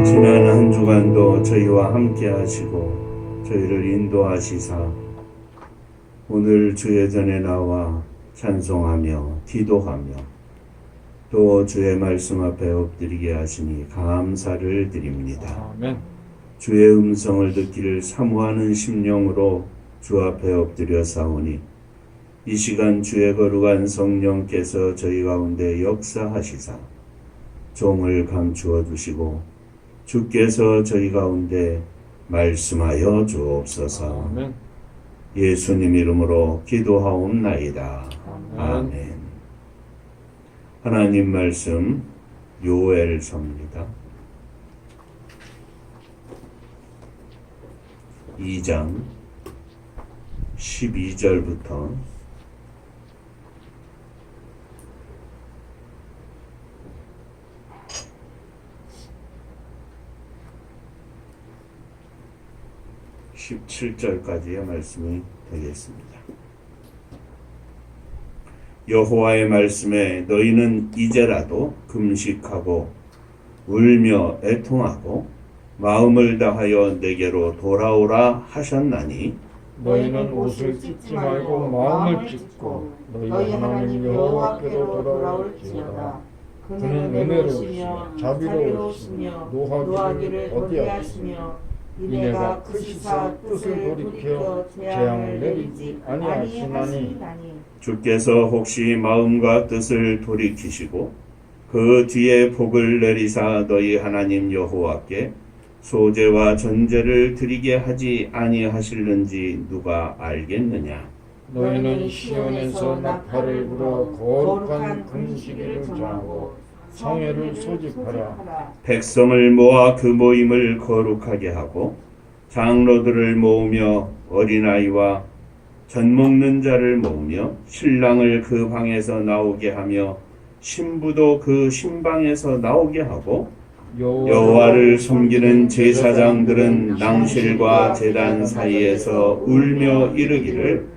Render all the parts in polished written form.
지난 한 주간도 저희와 함께 하시고 저희를 인도하시사 오늘 주의 전에 나와 찬송하며 기도하며 또 주의 말씀 앞에 엎드리게 하시니 감사를 드립니다. 아멘. 주의 음성을 듣기를 사모하는 심령으로 주 앞에 엎드려 사오니 이 시간 주의 거룩한 성령께서 저희 가운데 역사하시사 종을 감추어 주시고 주께서 저희 가운데 말씀하여 주옵소서. 아멘. 예수님 이름으로 기도하옵나이다. 아멘. 하나님 말씀 요엘서입니다. 2장 12절부터 17절까지의 말씀이 되겠습니다. 여호와의 말씀에 너희는 이제라도 금식하고 울며 애통하고 마음을 다하여 내게로 돌아오라 하셨나니 너희는 옷을 찢지 말고 마음을 찢고 너희 하나님 여호와께로 돌아올지어다. 그는 은혜로우시며 자비로우시며 노하기를 더디하시며 이내가 크시사 뜻을 돌이켜 재앙을 내리지 아니하시나니 주께서 혹시 마음과 뜻을 돌이키시고 그 뒤에 복을 내리사 너희 하나님 여호와께 소제와 전제를 드리게 하지 아니하실는지 누가 알겠느냐. 너희는 시온에서 나팔을 불어 거룩한 금식일을 정하고 성회를 소집하라. 백성을 모아 그 모임을 거룩하게 하고 장로들을 모으며 어린아이와 젖먹는 자를 모으며 신랑을 그 방에서 나오게 하며 신부도 그 신방에서 나오게 하고 여호와를 섬기는 제사장들은 낭실과 제단 사이에서 울며 이르기를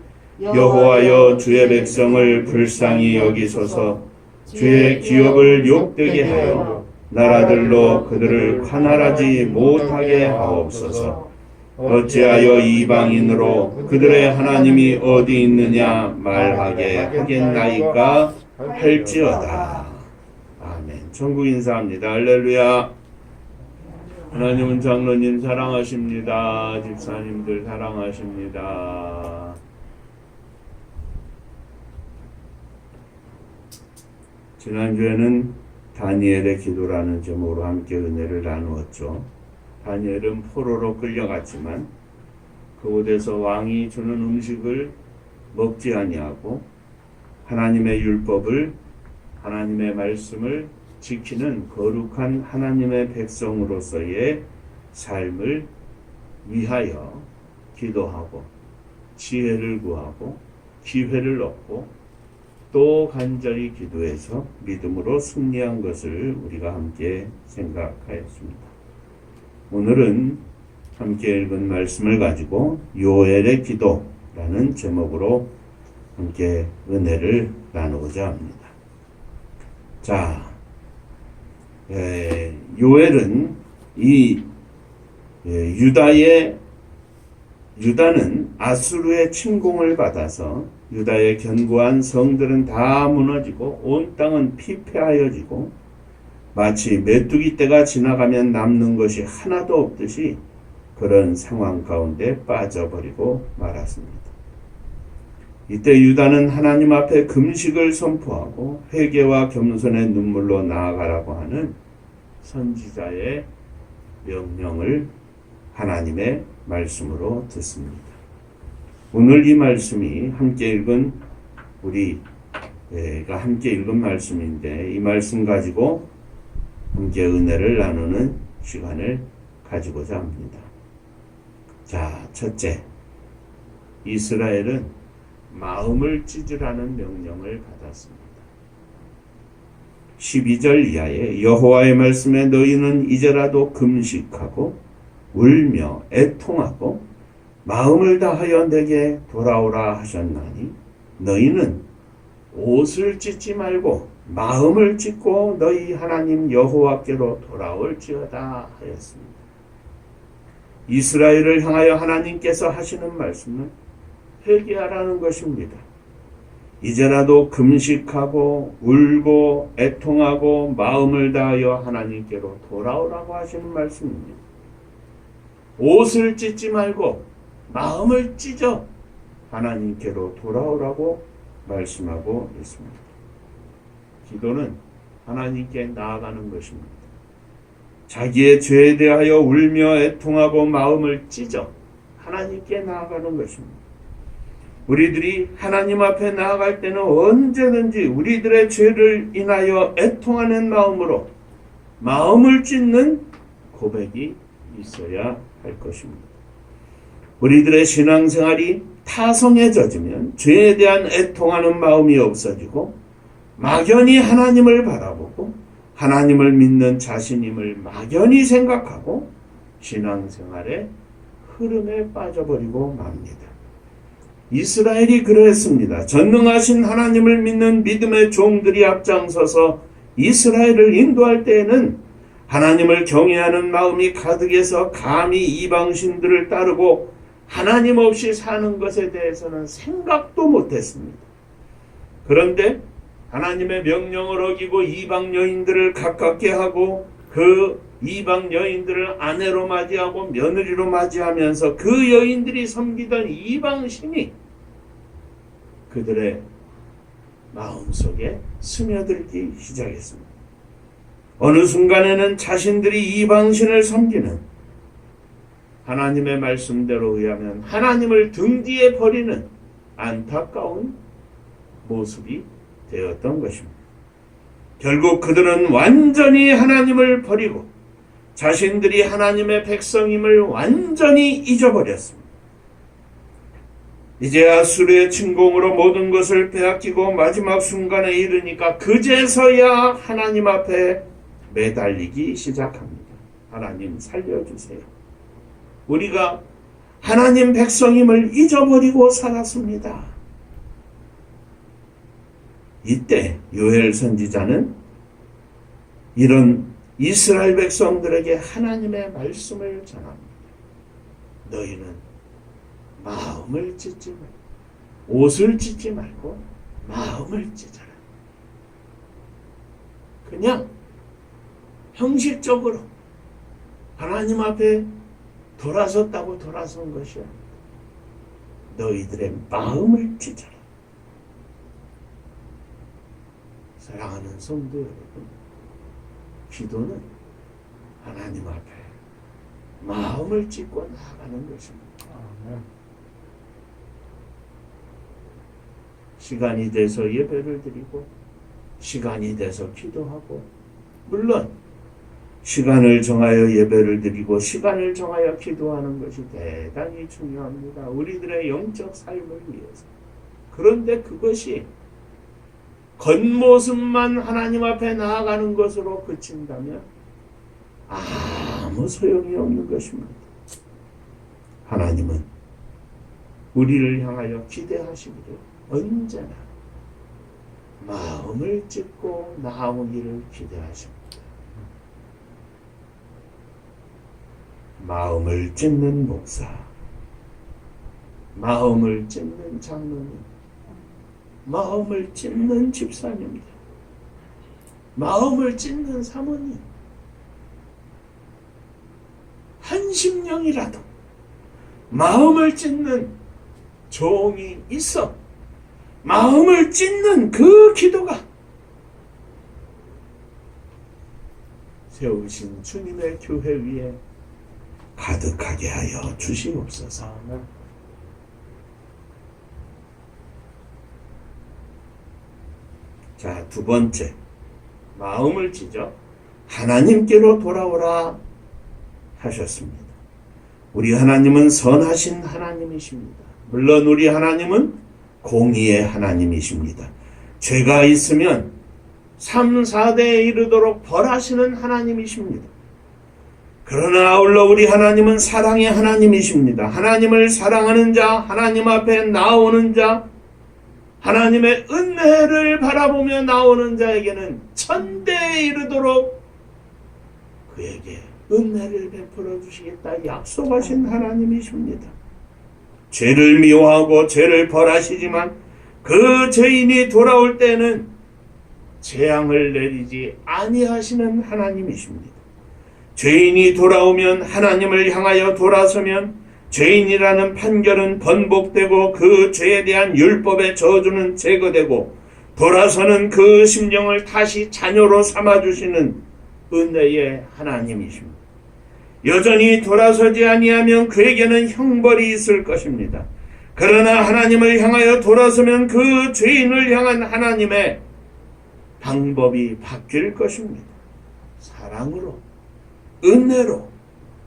여호와여 주의 백성을 불쌍히 여기소서. 주의 기업을 욕되게 하여 나라들로 그들을 관할하지 못하게 하옵소서. 어찌하여 이방인으로 그들의 하나님이 어디 있느냐 말하게 하겠나이까 할지어다. 아멘. 천국 인사합니다. 할렐루야. 하나님은 장로님 사랑하십니다. 집사님들 사랑하십니다. 지난주에는 다니엘의 기도라는 제목으로 함께 은혜를 나누었죠. 다니엘은 포로로 끌려갔지만 그곳에서 왕이 주는 음식을 먹지 아니하고 하나님의 율법을, 하나님의 말씀을 지키는 거룩한 하나님의 백성으로서의 삶을 위하여 기도하고 지혜를 구하고 기회를 얻고 또 간절히 기도해서 믿음으로 승리한 것을 우리가 함께 생각하였습니다. 오늘은 함께 읽은 말씀을 가지고 요엘의 기도라는 제목으로 함께 은혜를 나누고자 합니다. 자, 요엘은 유다는 아수르의 침공을 받아서 유다의 견고한 성들은 다 무너지고 온 땅은 피폐하여지고 마치 메뚜기 떼가 지나가면 남는 것이 하나도 없듯이 그런 상황 가운데 빠져버리고 말았습니다. 이때 유다는 하나님 앞에 금식을 선포하고 회개와 겸손의 눈물로 나아가라고 하는 선지자의 명령을 하나님의 말씀으로 듣습니다. 오늘 이 말씀이 함께 읽은 우리가 함께 읽은 말씀인데 이 말씀 가지고 함께 은혜를 나누는 시간을 가지고자 합니다. 자, 첫째, 이스라엘은 마음을 찢으라는 명령을 받았습니다. 12절 이하에 여호와의 말씀에 너희는 이제라도 금식하고 울며 애통하고 마음을 다하여 내게 돌아오라 하셨나니 너희는 옷을 찢지 말고 마음을 찢고 너희 하나님 여호와께로 돌아올지어다 하였습니다. 이스라엘을 향하여 하나님께서 하시는 말씀은 회개하라는 것입니다. 이제라도 금식하고 울고 애통하고 마음을 다하여 하나님께로 돌아오라고 하시는 말씀입니다. 옷을 찢지 말고 마음을 찢어 하나님께로 돌아오라고 말씀하고 있습니다. 기도는 하나님께 나아가는 것입니다. 자기의 죄에 대하여 울며 애통하고 마음을 찢어 하나님께 나아가는 것입니다. 우리들이 하나님 앞에 나아갈 때는 언제든지 우리들의 죄를 인하여 애통하는 마음으로 마음을 찢는 고백이 있어야 할 것입니다. 우리들의 신앙생활이 타성에 젖으면 죄에 대한 애통하는 마음이 없어지고 막연히 하나님을 바라보고 하나님을 믿는 자신임을 막연히 생각하고 신앙생활의 흐름에 빠져버리고 맙니다. 이스라엘이 그러했습니다. 전능하신 하나님을 믿는 믿음의 종들이 앞장서서 이스라엘을 인도할 때에는 하나님을 경외하는 마음이 가득해서 감히 이방신들을 따르고 하나님 없이 사는 것에 대해서는 생각도 못했습니다. 그런데 하나님의 명령을 어기고 이방 여인들을 가깝게 하고 그 이방 여인들을 아내로 맞이하고 며느리로 맞이하면서 그 여인들이 섬기던 이방 신이 그들의 마음속에 스며들기 시작했습니다. 어느 순간에는 자신들이 이방 신을 섬기는 하나님의 말씀대로 의하면 하나님을 등 뒤에 버리는 안타까운 모습이 되었던 것입니다. 결국 그들은 완전히 하나님을 버리고 자신들이 하나님의 백성임을 완전히 잊어버렸습니다. 이제야 수르의 침공으로 모든 것을 빼앗기고 마지막 순간에 이르니까 그제서야 하나님 앞에 매달리기 시작합니다. 하나님 살려주세요. 우리가 하나님 백성임을 잊어버리고 살았습니다. 이때 요엘 선지자는 이런 이스라엘 백성들에게 하나님의 말씀을 전합니다. 너희는 마음을 찢지 말고 옷을 찢지 말고 마음을 찢어라. 그냥 형식적으로 하나님 앞에 돌아섰다고 돌아선 것이 아니다. 너희들의 마음을 찢어라. 사랑하는 성도 여러분, 기도는 하나님 앞에 마음을 찢고 나아가는 것입니다. 시간이 돼서 예배를 드리고 시간이 돼서 기도하고 물론 시간을 정하여 예배를 드리고 시간을 정하여 기도하는 것이 대단히 중요합니다. 우리들의 영적 삶을 위해서. 그런데 그것이 겉모습만 하나님 앞에 나아가는 것으로 그친다면 아무 소용이 없는 것입니다. 하나님은 우리를 향하여 기대하시기를 언제나 마음을 찢고 나아오기를 기대하십니다. 마음을 찢는 목사, 마음을 찢는 장로님, 마음을 찢는 집사님들, 마음을 찢는 사모님, 한 심령이라도 마음을 찢는 종이 있어 마음을 찢는 그 기도가 세우신 주님의 교회 위에 가득하게 하여 주시옵소서. 자, 두 번째, 마음을 찢어 하나님께로 돌아오라 하셨습니다. 우리 하나님은 선하신 하나님이십니다. 물론 우리 하나님은 공의의 하나님이십니다. 죄가 있으면 3, 4대에 이르도록 벌하시는 하나님이십니다. 그러나 아울러 우리 하나님은 사랑의 하나님이십니다. 하나님을 사랑하는 자, 하나님 앞에 나오는 자, 하나님의 은혜를 바라보며 나오는 자에게는 천대에 이르도록 그에게 은혜를 베풀어 주시겠다 약속하신 하나님이십니다. 죄를 미워하고 죄를 벌하시지만 그 죄인이 돌아올 때는 재앙을 내리지 아니하시는 하나님이십니다. 죄인이 돌아오면, 하나님을 향하여 돌아서면 죄인이라는 판결은 번복되고 그 죄에 대한 율법의 저주는 제거되고 돌아서는 그 심령을 다시 자녀로 삼아주시는 은혜의 하나님이십니다. 여전히 돌아서지 아니하면 그에게는 형벌이 있을 것입니다. 그러나 하나님을 향하여 돌아서면 그 죄인을 향한 하나님의 방법이 바뀔 것입니다. 사랑으로, 은혜로,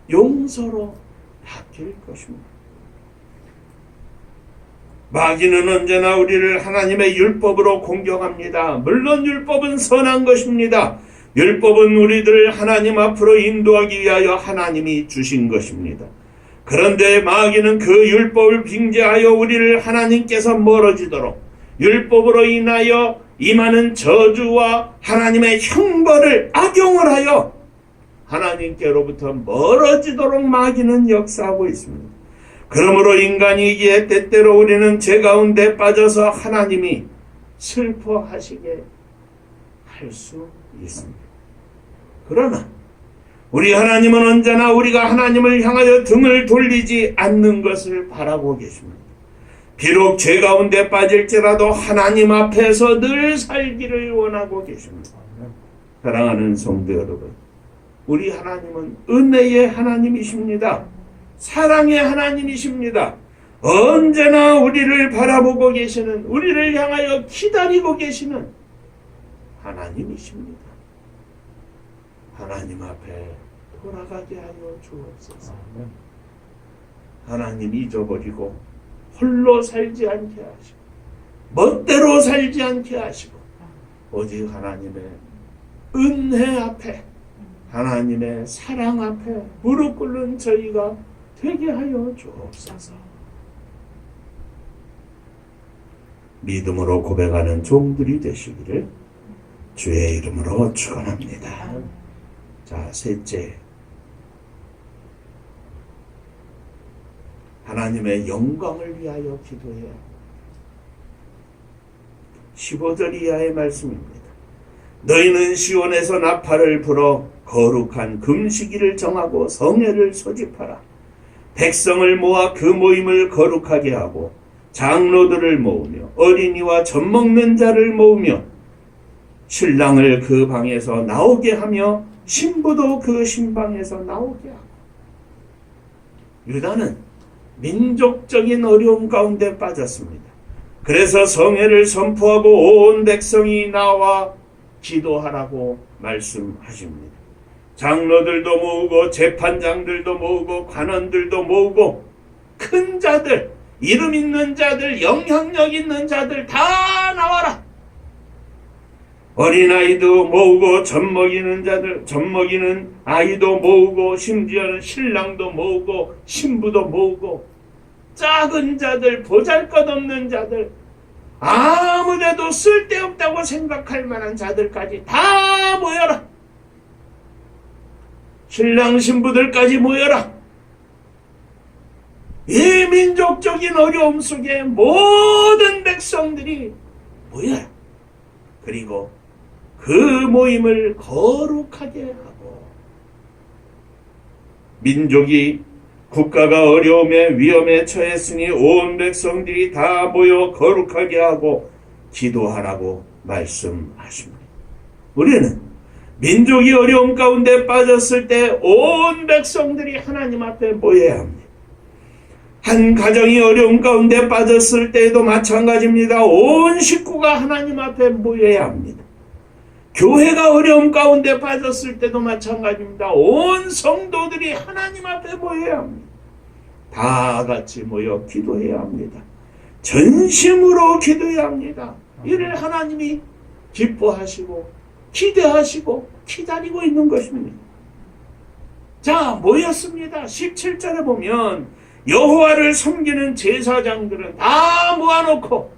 용서로 바뀔 것입니다. 마귀는 언제나 우리를 하나님의 율법으로 공격합니다. 물론 율법은 선한 것입니다. 율법은 우리들을 하나님 앞으로 인도하기 위하여 하나님이 주신 것입니다. 그런데 마귀는 그 율법을 빙자하여 우리를 하나님께서 멀어지도록, 율법으로 인하여 임하는 저주와 하나님의 형벌을 악용을 하여 하나님께로부터 멀어지도록 마귀는 역사하고 있습니다. 그러므로 인간이기에 때때로 우리는 죄 가운데 빠져서 하나님이 슬퍼하시게 할 수 있습니다. 그러나 우리 하나님은 언제나 우리가 하나님을 향하여 등을 돌리지 않는 것을 바라고 계십니다. 비록 죄 가운데 빠질지라도 하나님 앞에서 늘 살기를 원하고 계십니다. 사랑하는 성도 여러분, 우리 하나님은 은혜의 하나님이십니다. 사랑의 하나님이십니다. 언제나 우리를 바라보고 계시는, 우리를 향하여 기다리고 계시는 하나님이십니다. 하나님 앞에 돌아가게 하여 주옵소서. 하나님 잊어버리고 홀로 살지 않게 하시고 멋대로 살지 않게 하시고 오직 하나님의 은혜 앞에, 하나님의 사랑 앞에 무릎 꿇는 저희가 되게 하여 주옵소서. 믿음으로 고백하는 종들이 되시기를 주의 이름으로 축원합니다. 자, 셋째, 하나님의 영광을 위하여 기도해야 합니다. 15절 이하의 말씀입니다. 너희는 시온에서 나팔을 불어 거룩한 금식일을 정하고 성회를 소집하라. 백성을 모아 그 모임을 거룩하게 하고 장로들을 모으며 어린이와 젖먹는 자를 모으며 신랑을 그 방에서 나오게 하며 신부도 그 신방에서 나오게 하고. 유다는 민족적인 어려움 가운데 빠졌습니다. 그래서 성회를 선포하고 온 백성이 나와 기도하라고 말씀하십니다. 장로들도 모으고 재판장들도 모으고 관원들도 모으고 큰 자들, 이름 있는 자들, 영향력 있는 자들 다 나와라. 어린아이도 모으고 젖먹이는 자들, 젖먹이는 아이도 모으고 심지어는 신랑도 모으고 신부도 모으고 작은 자들, 보잘것없는 자들, 아무데도 쓸데없다고 생각할 만한 자들까지 다 모여라. 신랑 신부들까지 모여라. 이 민족적인 어려움 속에 모든 백성들이 모여라. 그리고 그 모임을 거룩하게 하고, 민족이, 국가가 어려움에 위험에 처했으니 온 백성들이 다 모여 거룩하게 하고 기도하라고 말씀하십니다. 우리는 민족이 어려움 가운데 빠졌을 때 온 백성들이 하나님 앞에 모여야 합니다. 한 가정이 어려움 가운데 빠졌을 때에도 마찬가지입니다. 온 식구가 하나님 앞에 모여야 합니다. 교회가 어려움 가운데 빠졌을 때도 마찬가지입니다. 온 성도들이 하나님 앞에 모여야 합니다. 다 같이 모여 기도해야 합니다. 전심으로 기도해야 합니다. 이를 하나님이 기뻐하시고 기대하시고 기다리고 있는 것입니다. 자, 뭐였습니다. 17절에 보면 여호와를 섬기는 제사장들은 다 모아놓고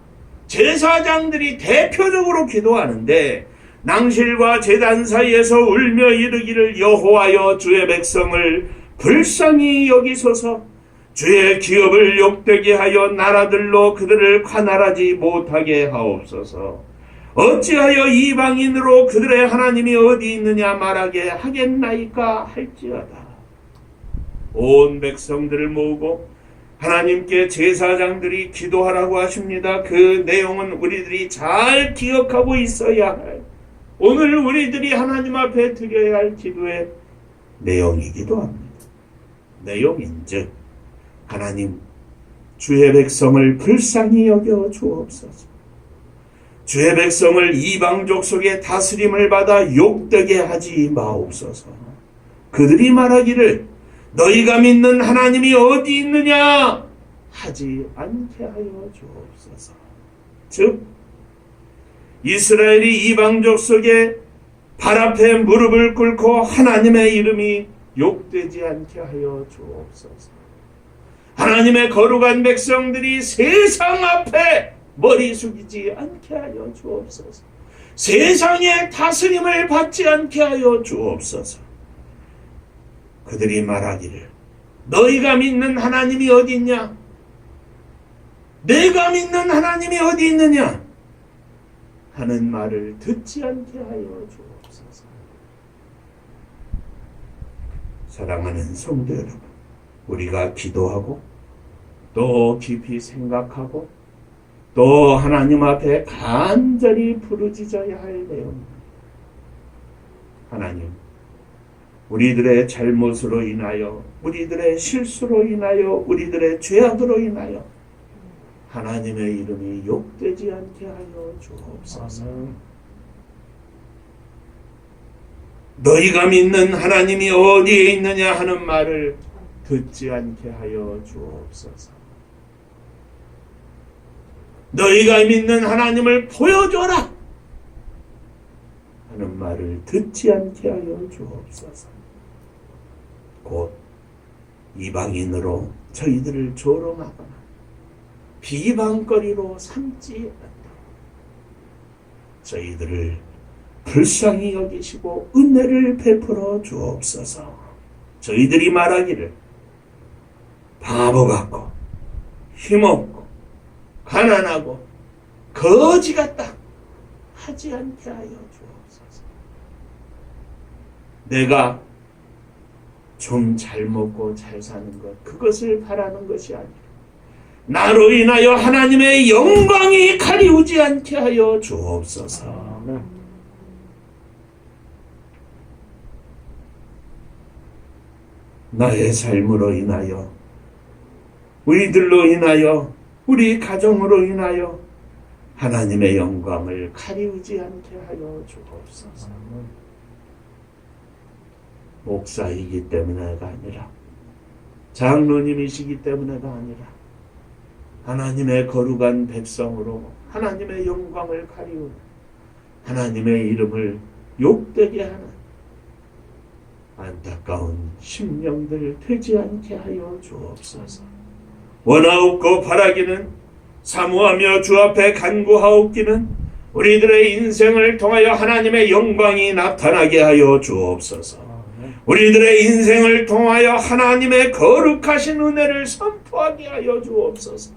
제사장들이 대표적으로 기도하는데 낭실과 제단 사이에서 울며 이르기를 여호와여 주의 백성을 불쌍히 여기소서 주의 기업을 욕되게 하여 나라들로 그들을 관할하지 못하게 하옵소서 어찌하여 이방인으로 그들의 하나님이 어디 있느냐 말하게 하겠나이까 할지어다. 온 백성들을 모으고 하나님께 제사장들이 기도하라고 하십니다. 그 내용은 우리들이 잘 기억하고 있어야 할 오늘 우리들이 하나님 앞에 드려야 할 기도의 내용이기도 합니다. 내용인즉 하나님 주의 백성을 불쌍히 여겨 주옵소서. 주의 백성을 이방족 속의 다스림을 받아 욕되게 하지 마옵소서. 그들이 말하기를 너희가 믿는 하나님이 어디 있느냐 하지 않게 하여 주옵소서. 즉 이스라엘이 이방족 속에 발 앞에 무릎을 꿇고 하나님의 이름이 욕되지 않게 하여 주옵소서. 하나님의 거룩한 백성들이 세상 앞에 머리 숙이지 않게 하여 주옵소서. 세상의 다스림을 받지 않게 하여 주옵소서. 그들이 말하기를 너희가 믿는 하나님이 어디 있냐? 내가 믿는 하나님이 어디 있느냐? 하는 말을 듣지 않게 하여 주옵소서. 사랑하는 성도 여러분, 우리가 기도하고 또 깊이 생각하고 또 하나님 앞에 간절히 부르짖어야 할 내용입니다. 하나님, 우리들의 잘못으로 인하여, 우리들의 실수로 인하여, 우리들의 죄악으로 인하여 하나님의 이름이 욕되지 않게 하여 주옵소서. 너희가 믿는 하나님이 어디에 있느냐 하는 말을 듣지 않게 하여 주옵소서. 너희가 믿는 하나님을 보여줘라 하는 말을 듣지 않게 하여 주옵소서. 곧 이방인으로 저희들을 조롱하거나 비방거리로 삼지 않도록 저희들을 불쌍히 여기시고 은혜를 베풀어 주옵소서. 저희들이 말하기를 바보 같고 힘없고 가난하고 거지 같다 하지 않게 하여 주옵소서. 내가 좀 잘 먹고 잘 사는 것, 그것을 바라는 것이 아니라 나로 인하여 하나님의 영광이 가리우지 않게 하여 주옵소서. 나의 삶으로 인하여, 우리들로 인하여, 우리 가정으로 인하여 하나님의 영광을 가리우지 않게 하여 주옵소서. 목사이기 때문에가 아니라, 장로님이시기 때문에가 아니라 하나님의 거룩한 백성으로 하나님의 영광을 가리우는, 하나님의 이름을 욕되게 하는 안타까운 심령들 되지 않게 하여 주옵소서. 원하옵고 바라기는, 사모하며 주 앞에 간구하옵기는 우리들의 인생을 통하여 하나님의 영광이 나타나게 하여 주옵소서. 우리들의 인생을 통하여 하나님의 거룩하신 은혜를 선포하게 하여 주옵소서.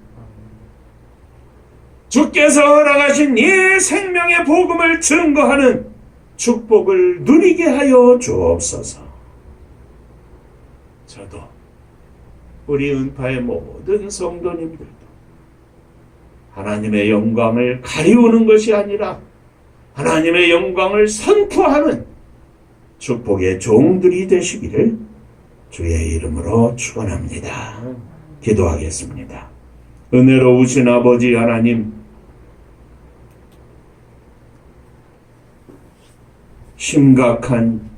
주께서 허락하신 이 생명의 복음을 증거하는 축복을 누리게 하여 주옵소서. 저도 우리 은파의 모든 성도님들도 하나님의 영광을 가리우는 것이 아니라 하나님의 영광을 선포하는 축복의 종들이 되시기를 주의 이름으로 축원합니다. 기도하겠습니다. 은혜로우신 아버지 하나님, 심각한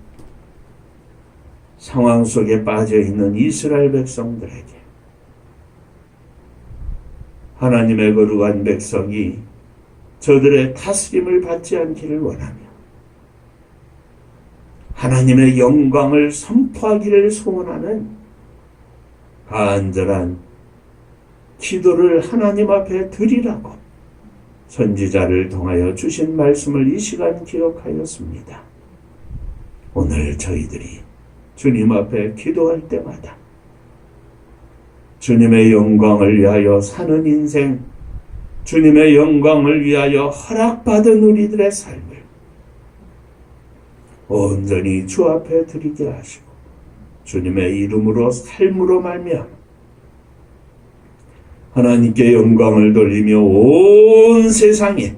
상황 속에 빠져 있는 이스라엘 백성들에게 하나님의 거룩한 백성이 저들의 다스림을 받지 않기를 원하며 하나님의 영광을 선포하기를 소원하는 간절한 기도를 하나님 앞에 드리라고 선지자를 통하여 주신 말씀을 이 시간 기억하였습니다. 오늘 저희들이 주님 앞에 기도할 때마다 주님의 영광을 위하여 사는 인생, 주님의 영광을 위하여 허락받은 우리들의 삶을 온전히 주 앞에 드리게 하시고 주님의 이름으로 삶으로 말미암아 하나님께 영광을 돌리며 온 세상에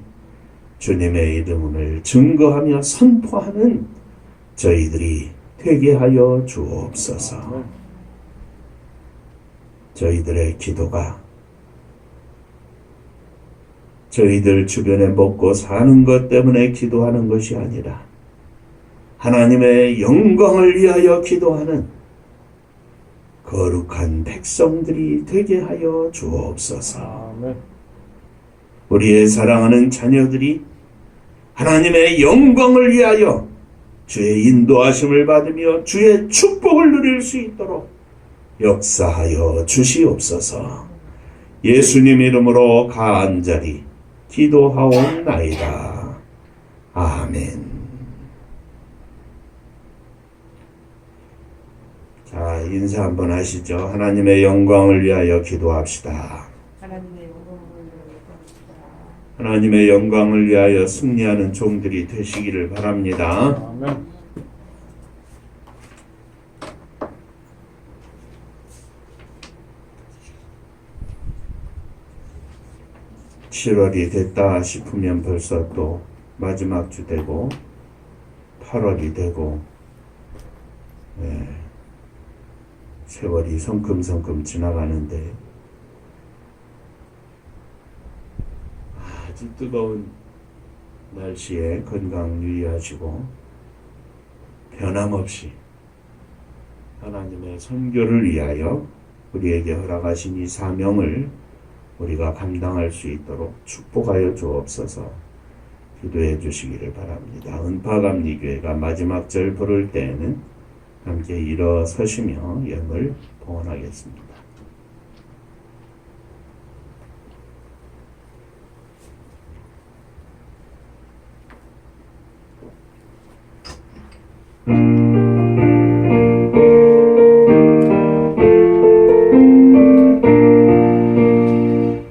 주님의 이름을 증거하며 선포하는 저희들이 되게 하여 주옵소서. 저희들의 기도가 저희들 주변에 먹고 사는 것 때문에 기도하는 것이 아니라 하나님의 영광을 위하여 기도하는 거룩한 백성들이 되게 하여 주옵소서. 우리의 사랑하는 자녀들이 하나님의 영광을 위하여 주의 인도하심을 받으며 주의 축복을 누릴 수 있도록 역사하여 주시옵소서. 예수님 이름으로 간절히 기도하옵나이다. 아멘. 자, 인사 한번 하시죠. 하나님의 영광을 위하여 기도합시다. 하나님의 영광을 위하여 승리하는 종들이 되시기를 바랍니다. 아멘. 7월이 됐다 싶으면 벌써 또 마지막 주 되고 8월이 되고 세월이 성큼성큼 지나가는데 아주 뜨거운 날씨에 건강 유의하시고 변함없이 하나님의 선교를 위하여 우리에게 허락하신 이 사명을 우리가 감당할 수 있도록 축복하여 주옵소서. 기도해 주시기를 바랍니다. 은파감리교회가 마지막 절 부를 때에는 함께 일어서시며 영을 봉헌하겠습니다.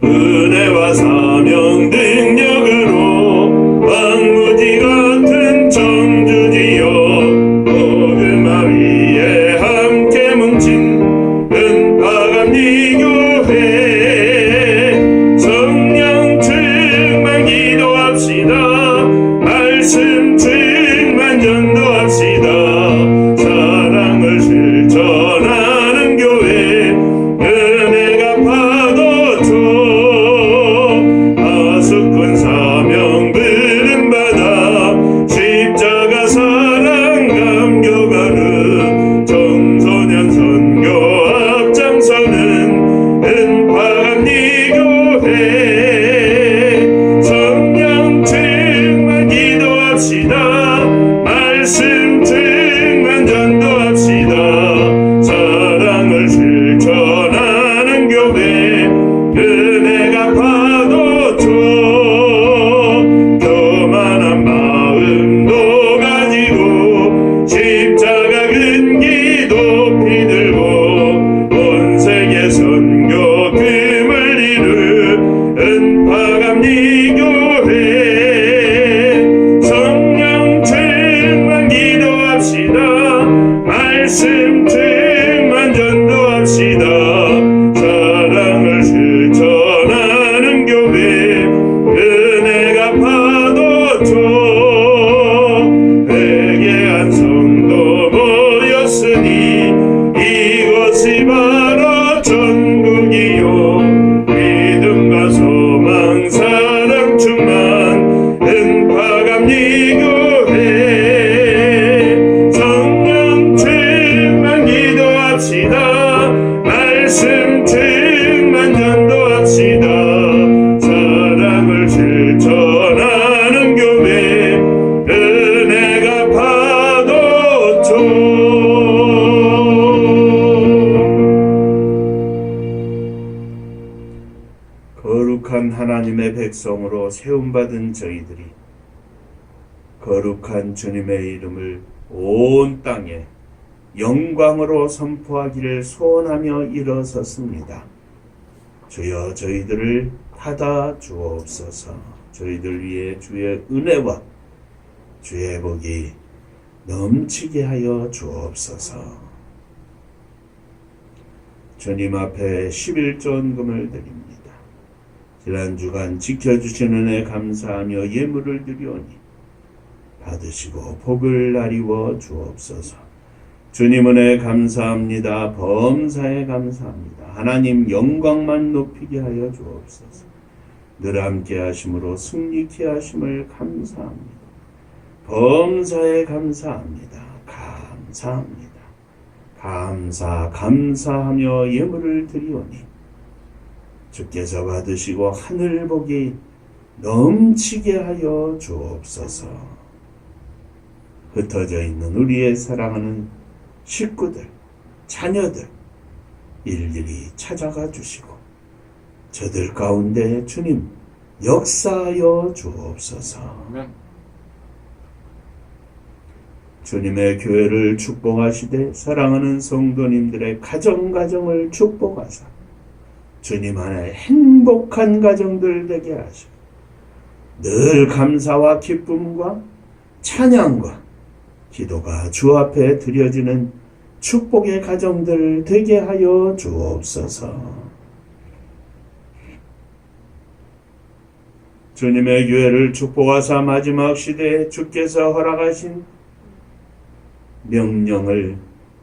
은혜와 사명 능력으로 왕무지 같은 청주지여 어둠아 위에 함께 뭉친 은파감리교회 성령 충만 기도합시다. 말씀 충만 전도합시다. 사랑을 실천하는 교회 은혜가 파도쳐 아수꾼 사명 부름받아 십자가 사랑 감격하는 청소년 선교 앞장서는 은파 거룩한 하나님의 백성으로 세움받은 저희들이 거룩한 주님의 이름을 온 땅에 영광으로 선포하기를 소원하며 일어섰습니다. 주여 저희들을 받아 주옵소서. 저희들 위해 주의 은혜와 주의 복이 넘치게 하여 주옵소서. 주님 앞에 11전금을 드립니다. 지난 주간 지켜주신 은혜 감사하며 예물을 드리오니 받으시고 복을 나리워 주옵소서. 주님 은혜 감사합니다. 범사에 감사합니다. 하나님 영광만 높이게 하여 주옵소서. 늘 함께 하심으로 승리케 하심을 감사합니다. 범사에 감사합니다. 감사합니다. 감사하며 예물을 드리오니 주께서 받으시고 하늘 복이 넘치게 하여 주옵소서. 흩어져 있는 우리의 사랑하는 식구들, 자녀들 일일이 찾아가 주시고 저들 가운데 주님 역사하여 주옵소서. 주님의 교회를 축복하시되 사랑하는 성도님들의 가정을 축복하사 주님 안에 행복한 가정들 되게 하시고 늘 감사와 기쁨과 찬양과 기도가 주 앞에 드려지는 축복의 가정들 되게 하여 주옵소서. 주님의 교회를 축복하사 마지막 시대에 주께서 허락하신 명령을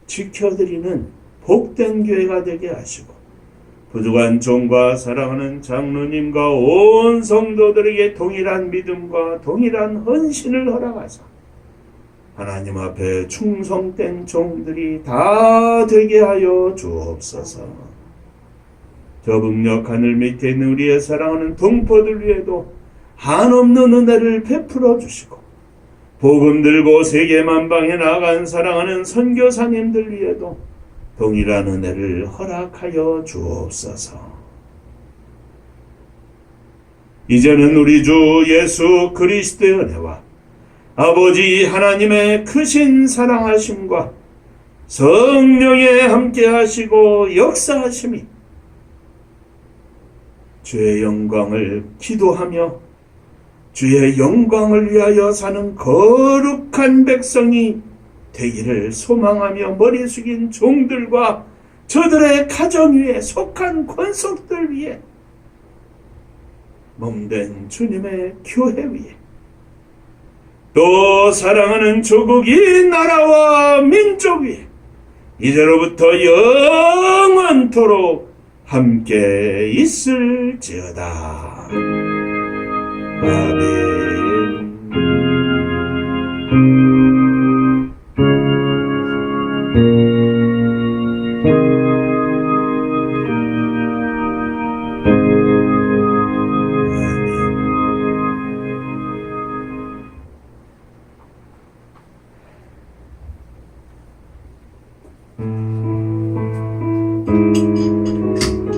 지켜드리는 복된 교회가 되게 하시고 부족한 종과 사랑하는 장로님과 온 성도들에게 동일한 믿음과 동일한 헌신을 허락하사 하나님 앞에 충성된 종들이 다 되게 하여 주옵소서. 저 북녘 하늘 밑에 있는 우리의 사랑하는 동포들 위에도 한없는 은혜를 베풀어 주시고 복음 들고 세계 만방에 나간 사랑하는 선교사님들 위에도 동일한 은혜를 허락하여 주옵소서. 이제는 우리 주 예수 그리스도의 은혜와 아버지 하나님의 크신 사랑하심과 성령의 함께하시고 역사하심이 주의 영광을 기도하며 주의 영광을 위하여 사는 거룩한 백성이 되기를 소망하며 머리 숙인 종들과 저들의 가정 위에 속한 권속들 위에 몸된 주님의 교회 위에 또 사랑하는 조국 이 나라와 민족 위에 이제로부터 영원토록 함께 있을지어다. 아멘.